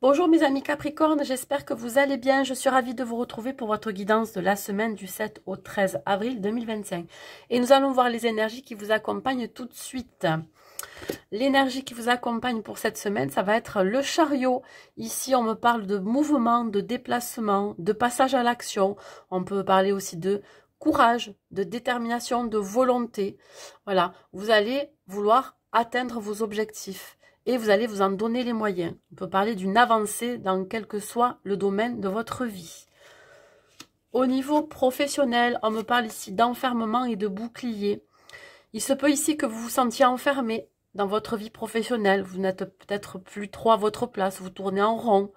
Bonjour mes amis Capricorne, j'espère que vous allez bien. Je suis ravie de vous retrouver pour votre guidance de la semaine du 7 au 13 avril 2025. Et nous allons voir les énergies qui vous accompagnent tout de suite. L'énergie qui vous accompagne pour cette semaine, ça va être le chariot. Ici, on me parle de mouvement, de déplacement, de passage à l'action. On peut parler aussi de courage, de détermination, de volonté. Voilà, vous allez vouloir atteindre vos objectifs. Et vous allez vous en donner les moyens. On peut parler d'une avancée dans quel que soit le domaine de votre vie. Au niveau professionnel, on me parle ici d'enfermement et de bouclier. Il se peut ici que vous vous sentiez enfermé dans votre vie professionnelle. Vous n'êtes peut-être plus trop à votre place, vous tournez en rond.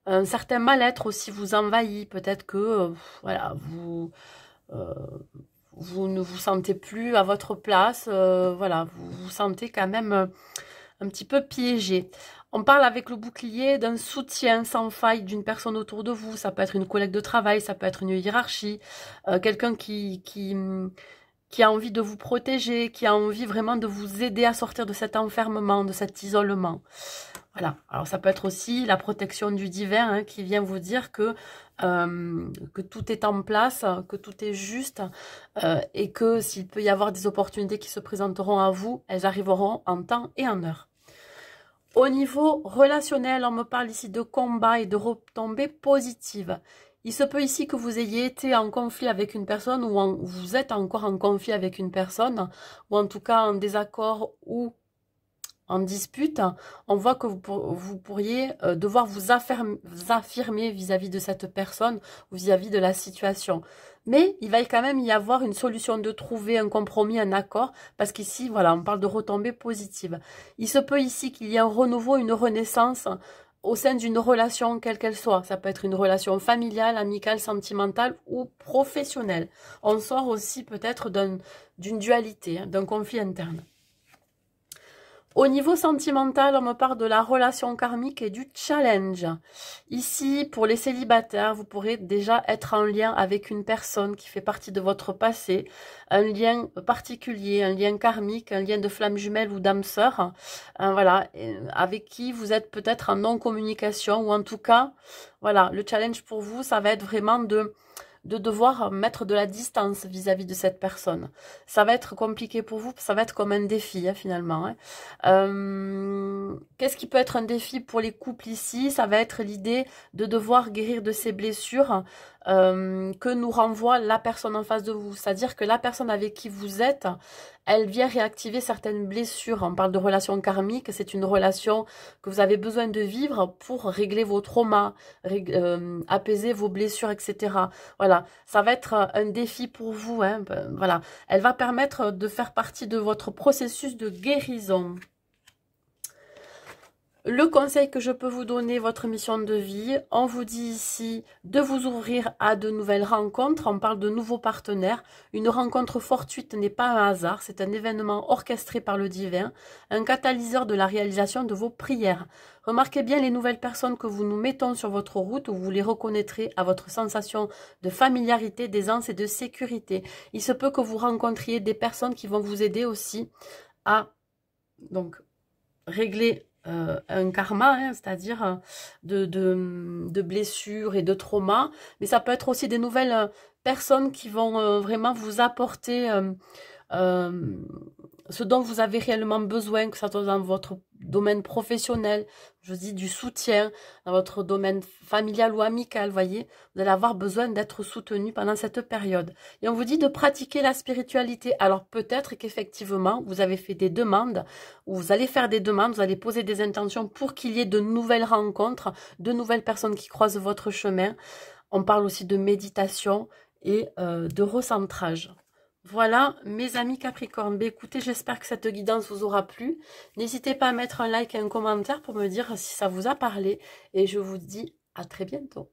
Un certain mal-être aussi vous envahit. Peut-être que voilà, vous ne vous sentez plus à votre place. Voilà, vous vous sentez quand même un petit peu piégé. On parle avec le bouclier d'un soutien sans faille d'une personne autour de vous. Ça peut être une collègue de travail, ça peut être une hiérarchie, quelqu'un qui a envie de vous protéger, qui a envie vraiment de vous aider à sortir de cet enfermement, de cet isolement. Voilà. Alors ça peut être aussi la protection du divin hein, qui vient vous dire que tout est en place, que tout est juste et que s'il peut y avoir des opportunités qui se présenteront à vous, elles arriveront en temps et en heure. Au niveau relationnel, on me parle ici de combat et de retombées positives. Il se peut ici que vous ayez été en conflit avec une personne ou vous êtes encore en conflit avec une personne ou en tout cas en désaccord ou en dispute. On voit que vous pourriez devoir vous affirmer vis-à-vis de cette personne ou vis-à-vis de la situation. Mais il va quand même y avoir une solution de trouver un compromis, un accord, parce qu'ici, voilà, on parle de retombées positives. Il se peut ici qu'il y ait un renouveau, une renaissance au sein d'une relation, quelle qu'elle soit. Ça peut être une relation familiale, amicale, sentimentale ou professionnelle. On sort aussi peut-être d'une dualité, hein, d'un conflit interne. Au niveau sentimental, on me parle de la relation karmique et du challenge. Ici, pour les célibataires, vous pourrez déjà être en lien avec une personne qui fait partie de votre passé, un lien particulier, un lien karmique, un lien de flamme jumelle ou d'âme sœur, voilà, avec qui vous êtes peut-être en non-communication ou en tout cas, voilà, le challenge pour vous, ça va être vraiment de devoir mettre de la distance vis-à-vis de cette personne. Ça va être compliqué pour vous, ça va être comme un défi hein, finalement. Hein. Qu'est-ce qui peut être un défi pour les couples ici? Ça va être l'idée de devoir guérir de ces blessures que nous renvoie la personne en face de vous. C'est-à-dire que la personne avec qui vous êtes, elle vient réactiver certaines blessures. On parle de relation karmique, c'est une relation que vous avez besoin de vivre pour régler vos traumas, apaiser vos blessures, etc. Voilà, ça va être un défi pour vous. Hein. Voilà, elle va permettre de faire partie de votre processus de guérison. Le conseil que je peux vous donner, votre mission de vie, on vous dit ici de vous ouvrir à de nouvelles rencontres. On parle de nouveaux partenaires. Une rencontre fortuite n'est pas un hasard, c'est un événement orchestré par le divin, un catalyseur de la réalisation de vos prières. Remarquez bien les nouvelles personnes que nous mettons sur votre route, où vous les reconnaîtrez à votre sensation de familiarité, d'aisance et de sécurité. Il se peut que vous rencontriez des personnes qui vont vous aider aussi à donc régler un karma, hein, c'est-à-dire de blessures et de traumas, mais ça peut être aussi des nouvelles personnes qui vont vraiment vous apporter ce dont vous avez réellement besoin, que ce soit dans votre domaine professionnel, je dis du soutien, dans votre domaine familial ou amical, voyez, vous allez avoir besoin d'être soutenu pendant cette période. Et on vous dit de pratiquer la spiritualité. Alors peut-être qu'effectivement, vous avez fait des demandes, ou vous allez faire des demandes, vous allez poser des intentions pour qu'il y ait de nouvelles rencontres, de nouvelles personnes qui croisent votre chemin. On parle aussi de méditation et de recentrage. Voilà, mes amis Capricorne. Ben, écoutez, j'espère que cette guidance vous aura plu. N'hésitez pas à mettre un like et un commentaire pour me dire si ça vous a parlé. Et je vous dis à très bientôt.